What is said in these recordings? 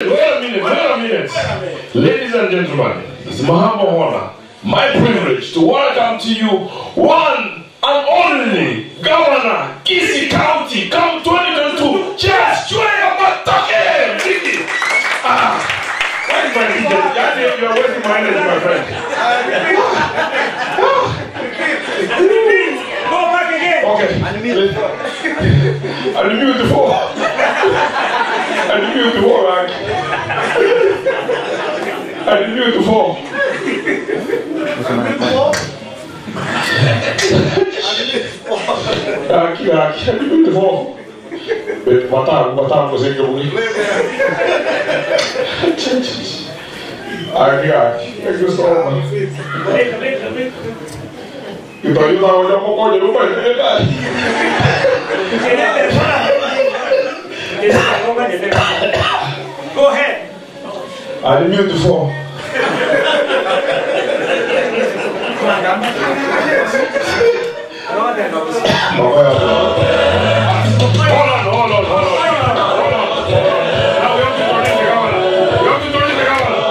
Wait a minute. Ladies and gentlemen, it's my humble honor, my privilege to welcome to you one and only Governor, Kisii County, come 2022, Charles Chwea Matoke! Where is my DJ? You are wasting my energy, my friend. Go back again. Okay. And the beautiful. And the beautiful, right? And the beautiful. Aqui, beautiful. Matar você que eu vou. Aqui, é que eu sou. Então ele vai olhar para o olho, não vai ver. Go ahead. I'm beautiful. Hold on. Now we have to introduce the governor.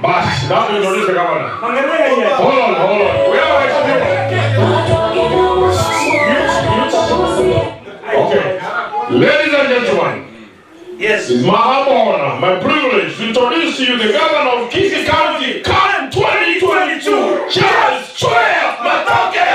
Boss, now we introduce the governor. Hold on. We have okay. Ladies and gentlemen. Yes. It's my honor, my privilege to introduce to you the governor of Kisii County, current 2022, Charles Chwea Matoke!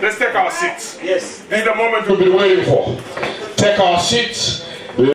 Let's take our seats. Yes. This is the moment we've been waiting for. Take our seats.